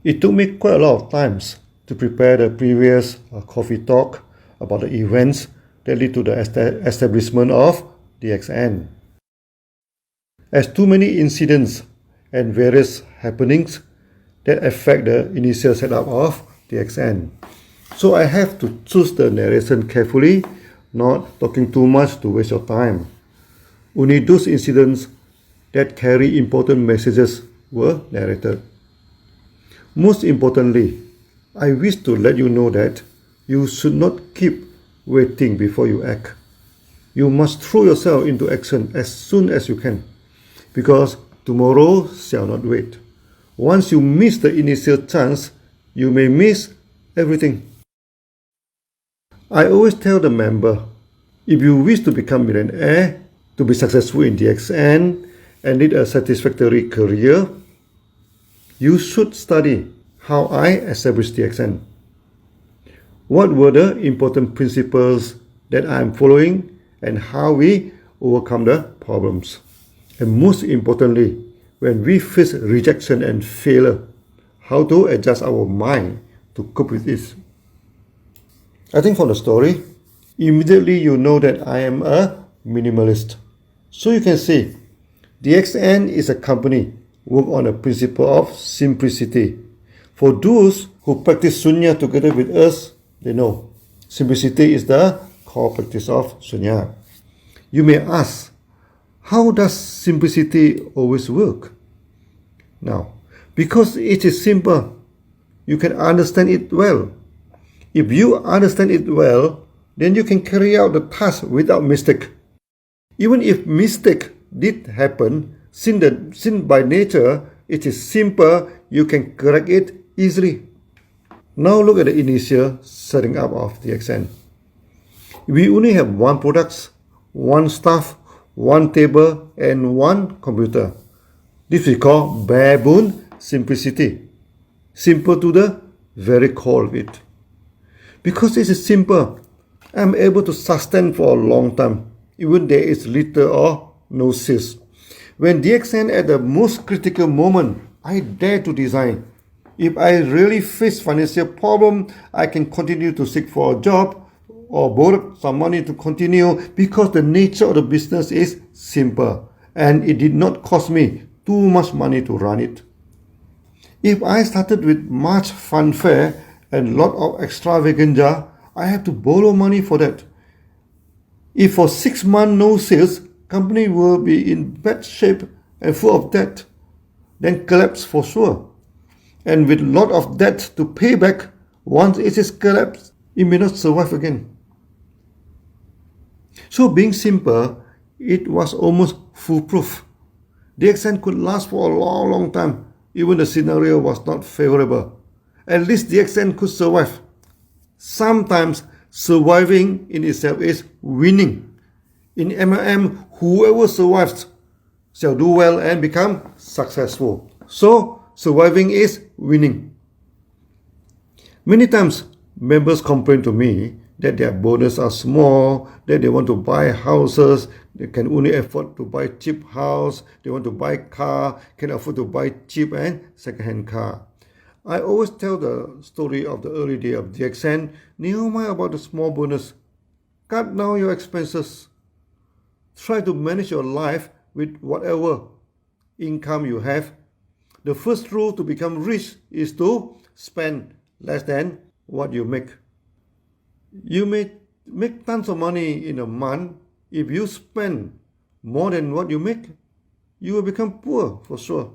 It took me quite a lot of times to prepare the previous coffee talk about the events that lead to the establishment of DXN. As too many incidents and various happenings that affect the initial setup of DXN. So I have to choose the narration carefully, not talking too much to waste your time. Only those incidents that carry important messages were narrated. Most importantly, I wish to let you know that you should not keep waiting before you act. You must throw yourself into action as soon as you can, because tomorrow shall not wait. Once you miss the initial chance, you may miss everything. I always tell the member, if you wish to become millionaire, to be successful in DXN, and lead a satisfactory career, you should study how I established DXN. What were the important principles that I am following and how we overcome the problems. And most importantly, when we face rejection and failure, how to adjust our mind to cope with this. I think from the story, immediately you know that I am a minimalist. So you can see, DXN is a company work on a principle of simplicity. For those who practice Sunya together with us, they know simplicity is the core practice of Sunya. You may ask, how does simplicity always work? Now, because it is simple, you can understand it well. If you understand it well, then you can carry out the task without mistake. Even if mistake did happen, since by nature it is simple, you can correct it easily. Now look at the initial setting up of DXN. We only have one product, one staff, one table, and one computer. This we call bare bone simplicity. Simple to the very core of it. Because this is simple, I am able to sustain for a long time, even there is little or no sales. When DXN at the most critical moment, I dare to design. If I really face financial problem, I can continue to seek for a job or borrow some money to continue because the nature of the business is simple and it did not cost me too much money to run it. If I started with much fanfare and lot of extravaganza, I have to borrow money for that. If for 6 months no sales, company will be in bad shape and full of debt, then collapse for sure. And with lot of debt to pay back, once it is collapsed, it may not survive again. So being simple, it was almost foolproof. DXN could last for a long time, even the scenario was not favorable. At least DXN could survive. Sometimes surviving in itself is winning. In MLM, whoever survives shall do well and become successful. So surviving is winning. Many times, members complain to me that their bonus are small, that they want to buy houses, they can only afford to buy cheap house, they want to buy car, can afford to buy cheap and second-hand car. I always tell the story of the early day of DXN, never mind about the small bonus. Cut down your expenses. Try to manage your life with whatever income you have. The first rule to become rich is to spend less than what you make. You may make tons of money in a month. If you spend more than what you make, you will become poor for sure.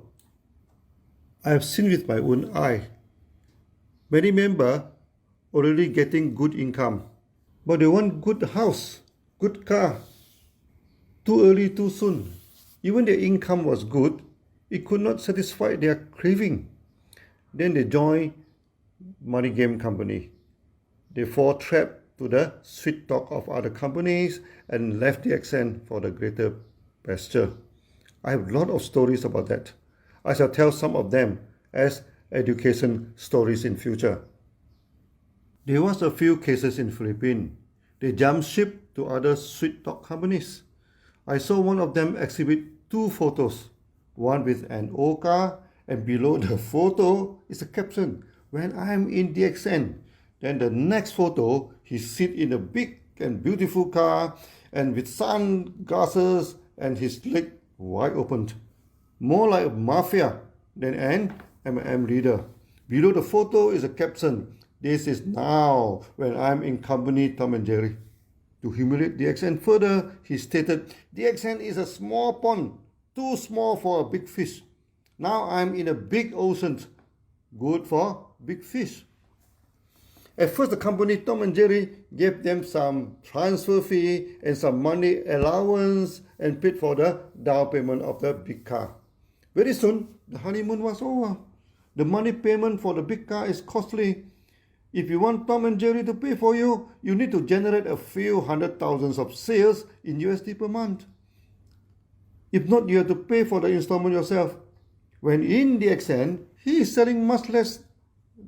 I have seen with my own eye. Many members already getting good income, but they want good house, good car. Too early, too soon. Even their income was good, it could not satisfy their craving. Then they join money game company. They fall trapped to the sweet talk of other companies and left DXN for the greater pasture. I have a lot of stories about that. I shall tell some of them as education stories in future. There was a few cases in Philippines. They jumped ship to other sweet talk companies. I saw one of them exhibit 2 photos, one with an old car and below the photo is a caption, when I'm in DXN. Then the next photo, he sit in a big and beautiful car and with sunglasses and his leg wide open. More like a mafia than an MM leader. Below the photo is a caption, this is now when I'm in company Tom and Jerry. To humiliate DXN further, he stated, DXN is a small pond, too small for a big fish. Now I'm in a big ocean, good for big fish. At first, the company Tom and Jerry gave them some transfer fee and some money allowance and paid for the down payment of the big car. Very soon, the honeymoon was over. The money payment for the big car is costly. If you want Tom and Jerry to pay for you, you need to generate a few hundred thousands of sales in USD per month. If not, you have to pay for the installment yourself. When in DXN, he is selling much less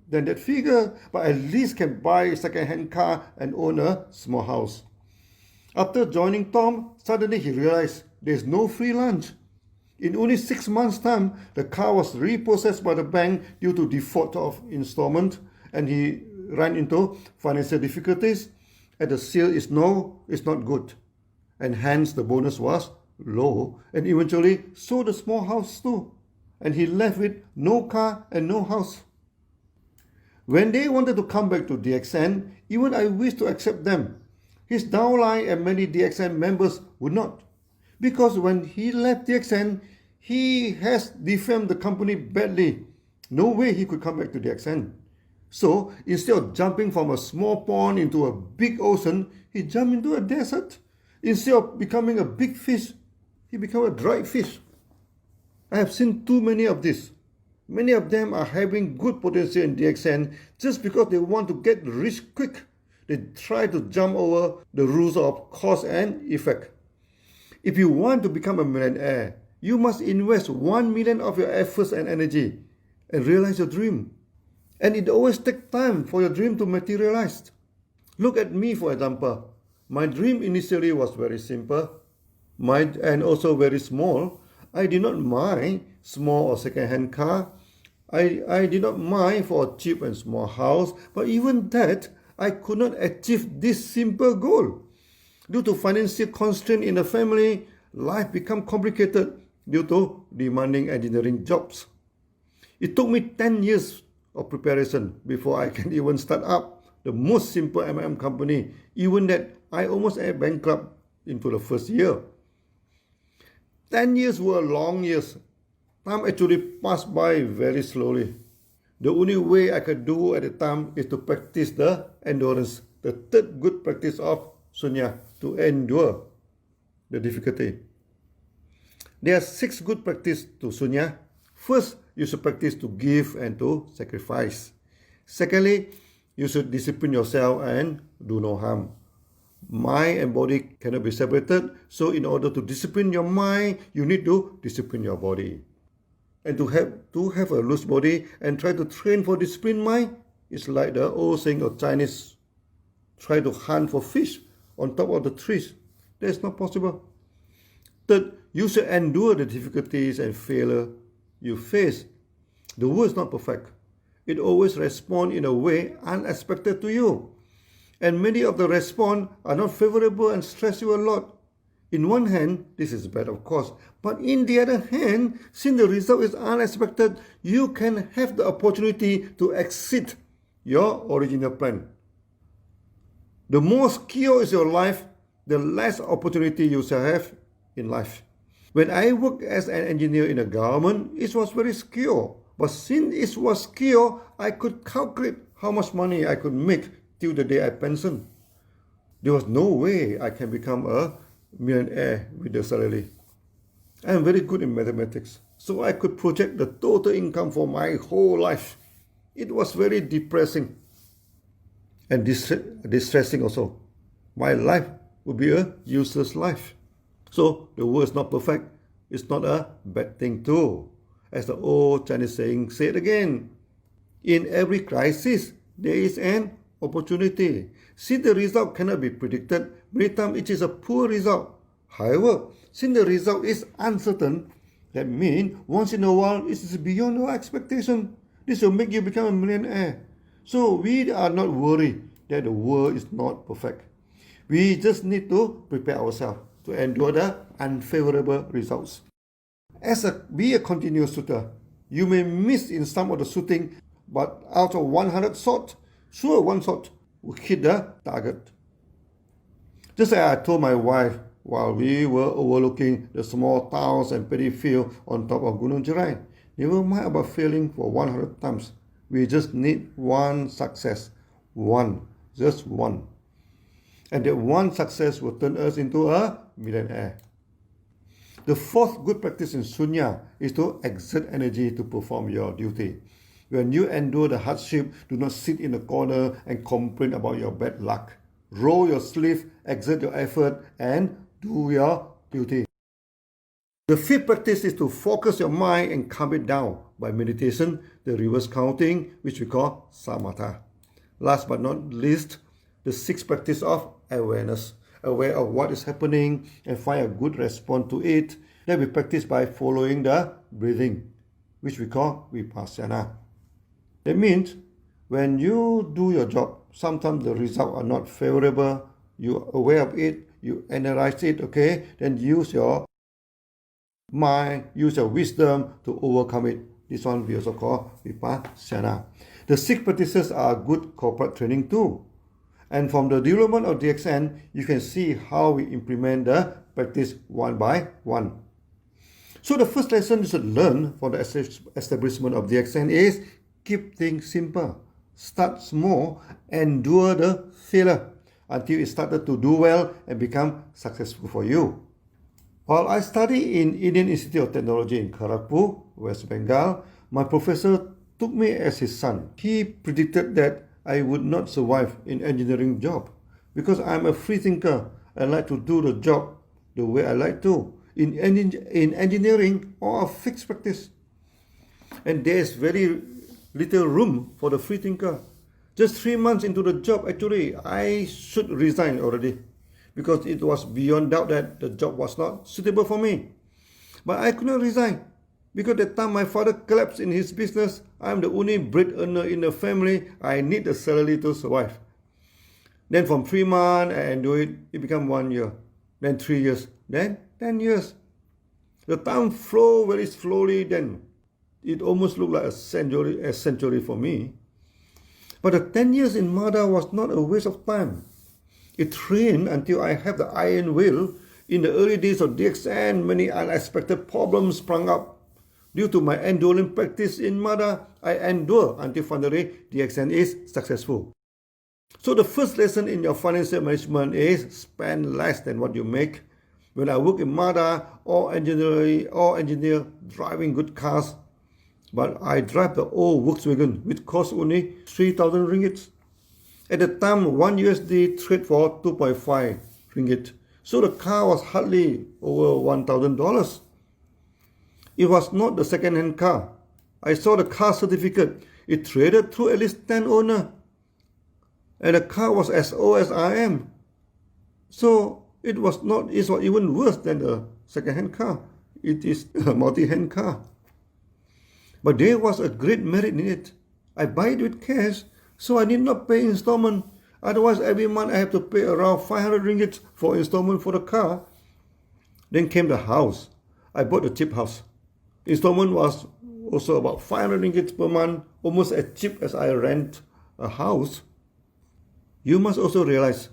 than that figure, but at least can buy a second-hand car and own a small house. After joining Tom, suddenly he realized there's no free lunch. In only 6 months' time, the car was repossessed by the bank due to default of installment, and he ran into financial difficulties, and the sale is not good, and hence the bonus was low, and eventually sold the small house too, and he left with no car and no house. When they wanted to come back to DXN, even I wished to accept them. His downline and many DXN members would not. Because when he left DXN, he has defamed the company badly. No way he could come back to DXN. So instead of jumping from a small pond into a big ocean, he jumped into a desert. Instead of becoming a big fish, he became a dried fish. I have seen too many of this. Many of them are having good potential in DXN just because they want to get rich quick. They try to jump over the rules of cause and effect. If you want to become a millionaire, you must invest 1 million of your efforts and energy and realize your dream. And it always takes time for your dream to materialize. Look at me, for example. My dream initially was very simple and also very small. I did not mind small or second-hand car. I did not mind for a cheap and small house, but even that, I could not achieve this simple goal. Due to financial constraint in the family, life became complicated due to demanding engineering jobs. It took me 10 years of preparation before I can even start up the most simple MM company, even that I almost went bankrupt into the first year. 10 years were long years. Time actually passed by very slowly. The only way I could do at the time is to practice the endurance, the third good practice of Sunya, to endure the difficulty. There are 6 good practices to Sunya. First, you should practice to give and to sacrifice. Secondly, you should discipline yourself and do no harm. Mind and body cannot be separated, so in order to discipline your mind, you need to discipline your body. And to have a loose body and try to train for disciplined mind is like the old saying of Chinese, try to hunt for fish on top of the trees. That is not possible. Third, you should endure the difficulties and failure you face. The world is not perfect. It always responds in a way unexpected to you. And many of the response are not favorable and stress you a lot. In one hand, this is bad, of course. But in the other hand, since the result is unexpected, you can have the opportunity to exceed your original plan. The more secure is your life, the less opportunity you shall have in life. When I worked as an engineer in the government, it was very secure. But since it was secure, I could calculate how much money I could make till the day I pensioned. There was no way I can become a millionaire with the salary. I am very good in mathematics, so I could project the total income for my whole life. It was very depressing and distressing also. My life would be a useless life. So the world is not perfect. It's not a bad thing too. As the old Chinese saying said again, in every crisis, there is an opportunity. Since the result cannot be predicted, many times it is a poor result. However, since the result is uncertain, That means once in a while, it is beyond our expectation. This will make you become a millionaire. So we are not worried that the world is not perfect. We just need to prepare ourselves to endure the unfavorable results. Be a continuous shooter. You may miss in some of the shooting, but out of 100 shots, sure one shot will hit the target. Just as I told my wife while we were overlooking the small towns and paddy field on top of Gunung Jerai, never mind about failing for 100 times. We just need one success. One. Just one. And that one success will turn us into a millionaire. The fourth good practice in Sunya is to exert energy to perform your duty. When you endure the hardship, do not sit in the corner and complain about your bad luck. Roll your sleeve, exert your effort, and do your duty. The fifth practice is to focus your mind and calm it down by meditation, the reverse counting, which we call samatha. Last but not least, the sixth practice of awareness. Aware of what is happening and find a good response to it. That we practice by following the breathing, which we call vipassana. That means when you do your job, sometimes the results are not favorable. You're aware of it, you analyze it, okay? Then use your mind, use your wisdom to overcome it. This one we also call vipassana. The six practices are good corporate training too. And from the development of DXN, you can see how we implement the practice one by one. So the first lesson you should learn for the establishment of DXN is keep things simple. Start small, endure the failure until it started to do well and become successful for you. While I studied in Indian Institute of Technology in Kharagpur, West Bengal, my professor took me as his son. He predicted that I would not survive in engineering job because I'm a free thinker. I like to do the job the way I like to. In engineering, all are fixed practice. And there's very little room for the free thinker. Just 3 months into the job, actually, I should resign already because it was beyond doubt that the job was not suitable for me. But I could not resign because at the time my father collapsed in his business. I'm the only bread earner in the family. I need the salary to survive. Then from 3 months, I do it. It became 1 year. Then 3 years. Then 10 years. The time flowed very slowly. Then it almost looked like a century for me. But the 10 years in MADA was not a waste of time. It trained until I have the iron will. In the early days of DXN, many unexpected problems sprung up. Due to my enduring practice in MADA, I endure until finally DXN is successful. So the first lesson in your financial management is spend less than what you make. When I work in MADA, all engineer driving good cars, but I drive the old Volkswagen, which costs only 3,000 ringgit. At the time, 1 USD trade for 2.5 ringgit. So the car was hardly over $1,000. It was not the second-hand car. I saw the car certificate. It traded through at least 10 owners. And the car was as old as I am. So it was even worse than the second-hand car. It is a multi-hand car. But there was a great merit in it. I buy it with cash, so I need not pay installment. Otherwise, every month I have to pay around 500 ringgit for installment for the car. Then came the house. I bought a cheap house. Installment was also about 500 ringgit per month, almost as cheap as I rent a house. You must also realize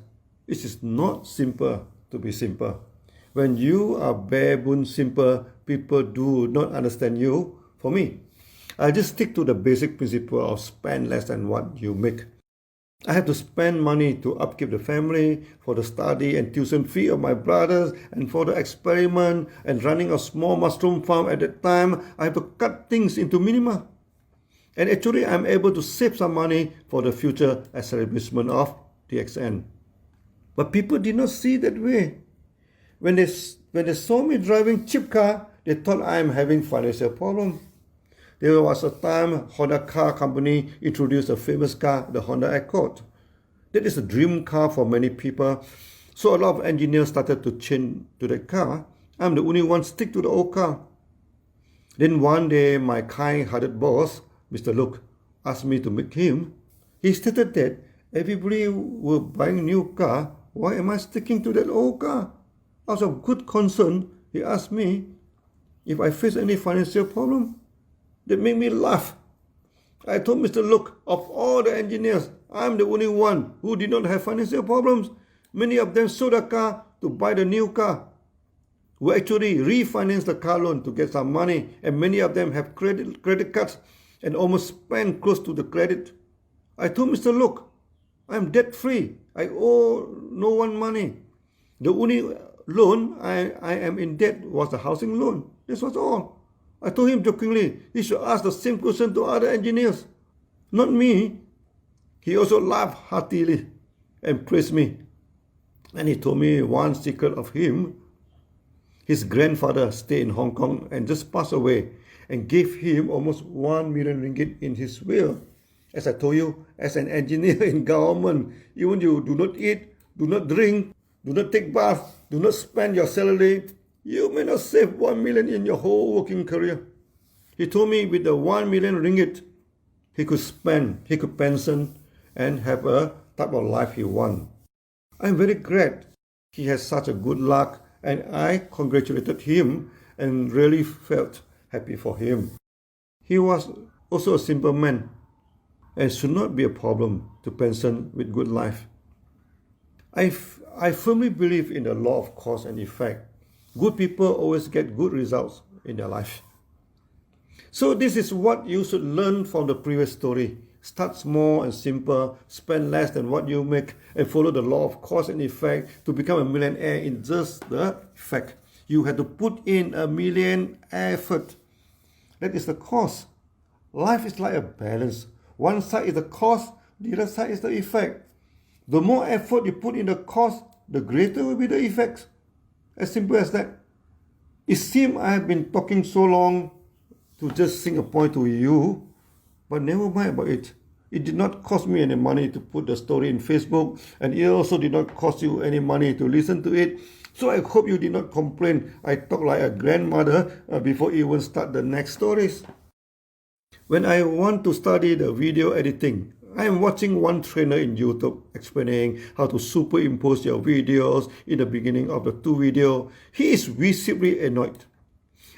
it is not simple to be simple. When you are bare bones simple, people do not understand you. For me, I just stick to the basic principle of spend less than what you make. I have to spend money to upkeep the family, for the study and tuition fee of my brothers, and for the experiment and running a small mushroom farm at that time. I have to cut things into minima. And actually, I'm able to save some money for the future establishment of DXN. But people did not see that way. When they saw me driving cheap car, they thought I'm having financial problem. There was a time Honda car company introduced a famous car, the Honda Accord. That is a dream car for many people. So a lot of engineers started to change to that car. I'm the only one stick to the old car. Then one day, my kind-hearted boss, Mr. Luke, asked me to meet him. He stated that everybody were buying a new car. Why am I sticking to that old car? Out of good concern, he asked me if I face any financial problem. That made me laugh. I told Mr. Luke, of all the engineers, I'm the only one who did not have financial problems. Many of them sold a car to buy the new car, who actually refinanced the car loan to get some money, and many of them have credit cards and almost spent close to the credit. I told Mr. Luke, I'm debt free. I owe no one money. The only loan I am in debt was the housing loan. This was all. I told him jokingly, he should ask the same question to other engineers, not me. He also laughed heartily and praised me. And he told me one secret of him. His grandfather stayed in Hong Kong and just passed away and gave him almost 1 million ringgit in his will. As I told you, as an engineer in government, even you do not eat, do not drink, do not take bath, do not spend your salary, you may not save 1 million in your whole working career. He told me with the 1 million ringgit, he could spend, he could pension and have a type of life he want. I'm very glad he has such a good luck, and I congratulated him and really felt happy for him. He was also a simple man and should not be a problem to pension with good life. I firmly believe in the law of cause and effect. Good people always get good results in their life. So this is what you should learn from the previous story. Start small and simple, spend less than what you make, and follow the law of cause and effect to become a millionaire in just the effect. You have to put in a million effort. That is the cause. Life is like a balance. One side is the cause, the other side is the effect. The more effort you put in the cause, the greater will be the effects. As simple as that. It seems I have been talking so long to just sing a point to you, but never mind about it. It did not cost me any money to put the story in Facebook, and it also did not cost you any money to listen to it. So I hope you did not complain I talk like a grandmother before even start the next stories. When I want to study the video editing, I am watching one trainer in YouTube explaining how to superimpose your videos in the beginning of the two videos. He is visibly annoyed,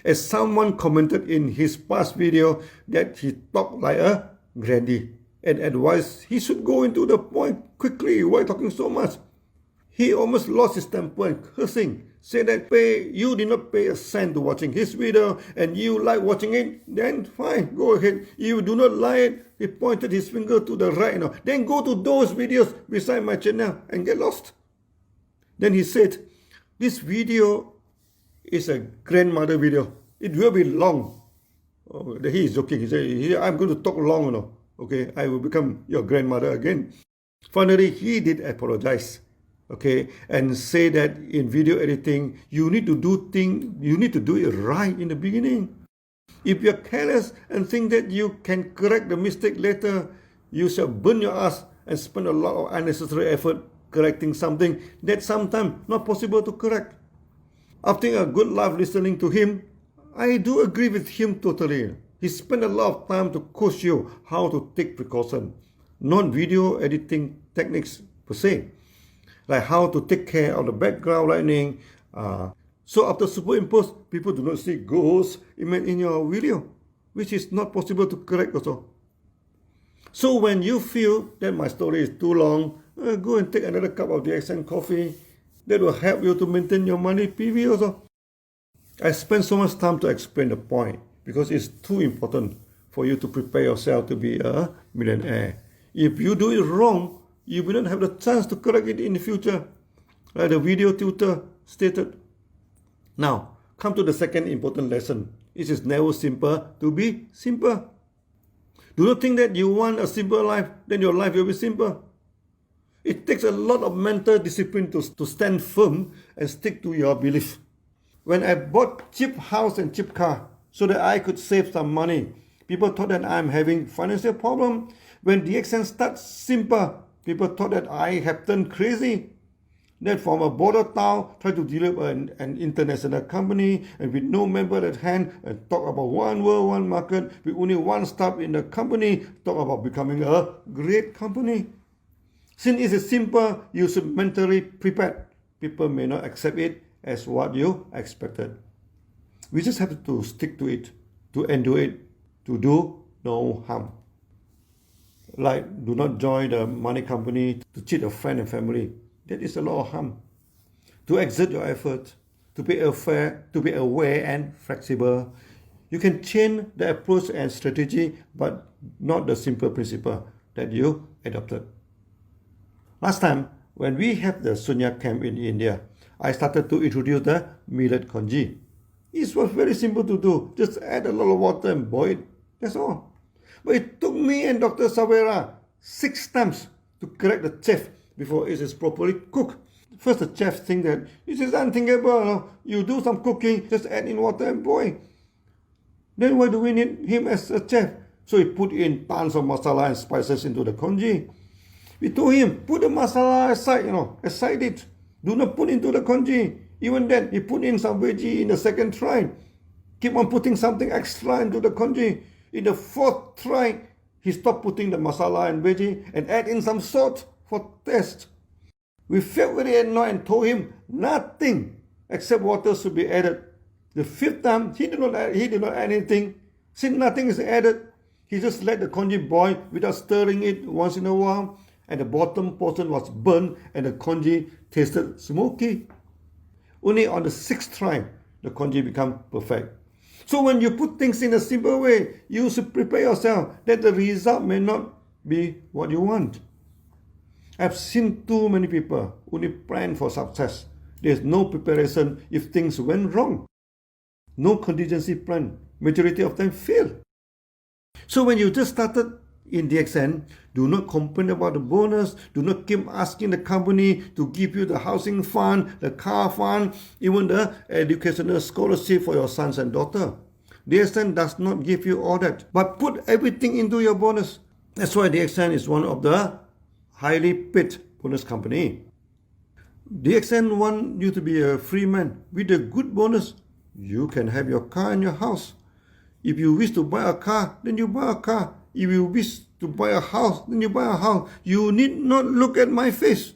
as someone commented in his past video that he talked like a granny and advised he should go into the point quickly. Why talking so much? He almost lost his temper and cursing, said that you did not pay a cent to watching his video and you like watching it, then fine, go ahead. If you do not like it, he pointed his finger to the right, then go to those videos beside my channel and get lost. Then he said, this video is a grandmother video. It will be long. Oh, he is joking. He said, I'm going to talk long, Okay, I will become your grandmother again. Finally, he did apologize. Okay, and say that in video editing, you need to do it right in the beginning. If you're careless and think that you can correct the mistake later, you shall burn your ass and spend a lot of unnecessary effort correcting something that sometimes not possible to correct. After a good laugh listening to him, I do agree with him totally. He spent a lot of time to coach you how to take precaution, not video editing techniques per se, like how to take care of the background lighting. So after superimpose, people do not see ghosts in your video, which is not possible to correct also. So when you feel that my story is too long, go and take another cup of the Exert coffee. That will help you to maintain your money PV also. I spent so much time to explain the point because it's too important for you to prepare yourself to be a millionaire. If you do it wrong, you will not have the chance to correct it in the future, like the video tutor stated. Now, come to the second important lesson. It is never simple to be simple. Do not think that you want a simple life, then your life will be simple. It takes a lot of mental discipline to stand firm and stick to your belief. When I bought cheap house and cheap car so that I could save some money, people thought that I'm having financial problem. When the accent starts simple, people thought that I have turned crazy. Then from a border town, try to develop an international company and with no member at hand and talk about one world, one market, with only one staff in the company, talk about becoming a great company. Since it is simple, you should mentally prepare. People may not accept it as what you expected. We just have to stick to it, to endure it, to do no harm. Like, do not join the money company to cheat a friend and family. That is a lot of harm. To exert your effort, to be aware and flexible. You can change the approach and strategy, but not the simple principle that you adopted. Last time, when we had the Sunya camp in India, I started to introduce the millet congee. It was very simple to do. Just add a lot of water and boil it. That's all. But it took me and Dr. Savera 6 times to correct the chef before it is properly cooked. First, the chef think that this is unthinkable. You do some cooking, just add in water and boil. Then why do we need him as a chef? So he put in tons of masala and spices into the congee. We told him, put the masala aside, aside it. Do not put into the congee. Even then, he put in some veggie in the second try. Keep on putting something extra into the congee. In the 4th try, he stopped putting the masala and veggie and add in some salt for taste. We felt very annoyed and told him nothing except water should be added. The 5th time, he did not add anything. Since nothing is added, he just let the congee boil without stirring it once in a while, and the bottom portion was burnt and the congee tasted smoky. Only on the 6th try, the congee became perfect. So when you put things in a simple way, you should prepare yourself that the result may not be what you want. I've seen too many people only plan for success. There's no preparation if things went wrong. No contingency plan. Majority of them fail. So when you just started in DXN, do not complain about the bonus. Do not keep asking the company to give you the housing fund, the car fund, even the educational scholarship for your sons and daughter. DXN does not give you all that, but put everything into your bonus. That's why DXN is one of the highly paid bonus company. DXN want you to be a free man. With a good bonus, you can have your car and your house. If you wish to buy a car, then you buy a car. If you wish to buy a house, then you buy a house. You need not look at my face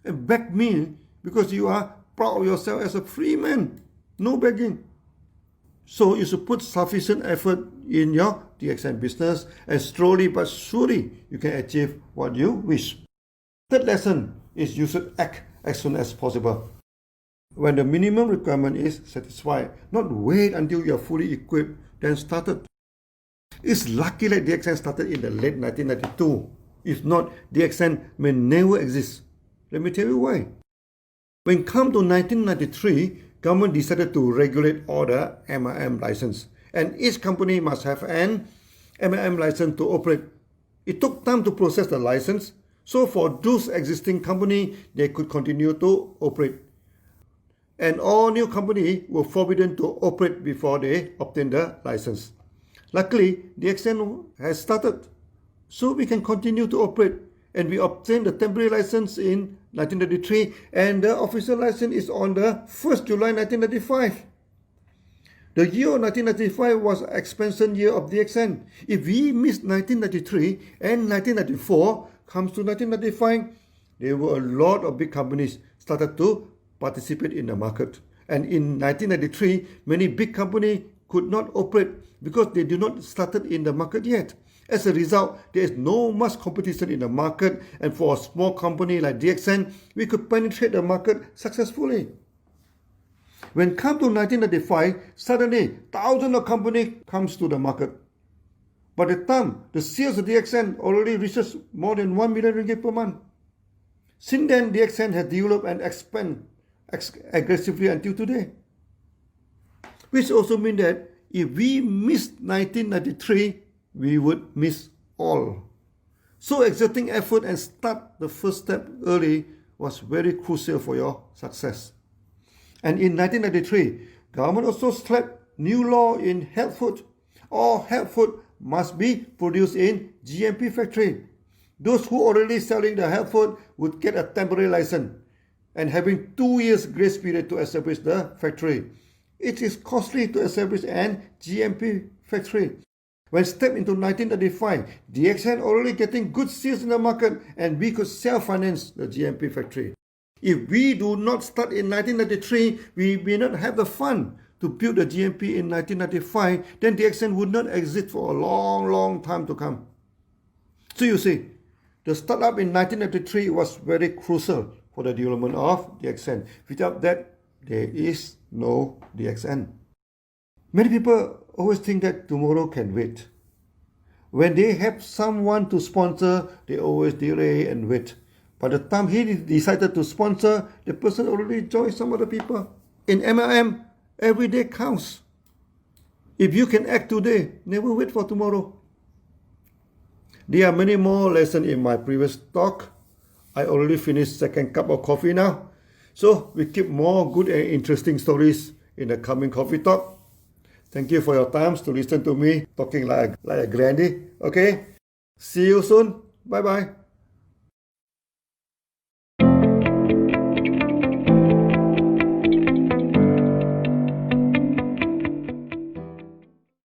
and beg me because you are proud of yourself as a free man. No begging. So you should put sufficient effort in your DXN business, and slowly but surely you can achieve what you wish. Third lesson is you should act as soon as possible. When the minimum requirement is satisfied, not wait until you are fully equipped, then started. It's lucky that DXN started in the late 1992. If not, DXN may never exist. Let me tell you why. When it came to 1993, government decided to regulate all the MLM license, and each company must have an MLM license to operate. It took time to process the license, so for those existing companies, they could continue to operate. And all new companies were forbidden to operate before they obtained the license. Luckily, DXN has started, so we can continue to operate, and we obtained the temporary license in 1993, and the official license is on the 1st July 1995. The year 1995 was expansion year of DXN. If we missed 1993 and 1994 comes to 1995, there were a lot of big companies started to participate in the market. And in 1993, many big companies could not operate because they did not started in the market yet. As a result, there is no much competition in the market, and for a small company like DXN, we could penetrate the market successfully. When it comes to 1995, suddenly thousands of companies comes to the market. By the time, the sales of DXN already reaches more than 1 million ringgit per month. Since then, DXN has developed and expanded aggressively until today. Which also means that if we missed 1993, we would miss all. So exerting effort and start the first step early was very crucial for your success. And in 1993, government also slapped new law in health food. All health food must be produced in GMP factory. Those who already selling the health food would get a temporary license. and having 2 years grace period to establish the factory. It is costly to establish an GMP factory. When stepped into 1995, DXN already getting good sales in the market and we could self-finance the GMP factory. If we do not start in 1993, we may not have the fund to build the GMP in 1995, then DXN would not exist for a long time to come. So you see, the startup in 1993 was very crucial for the development of DXN. Without that, there is no DXN. Many people always think that tomorrow can wait. When they have someone to sponsor, they always delay and wait. By the time he decided to sponsor, the person already joined some other people. In MLM, every day counts. If you can act today, never wait for tomorrow. There are many more lessons in my previous talk. I already finished second cup of coffee now. So we keep more good and interesting stories in the coming coffee talk. Thank you for your time to listen to me talking like a granny. Okay? See you soon. Bye-bye.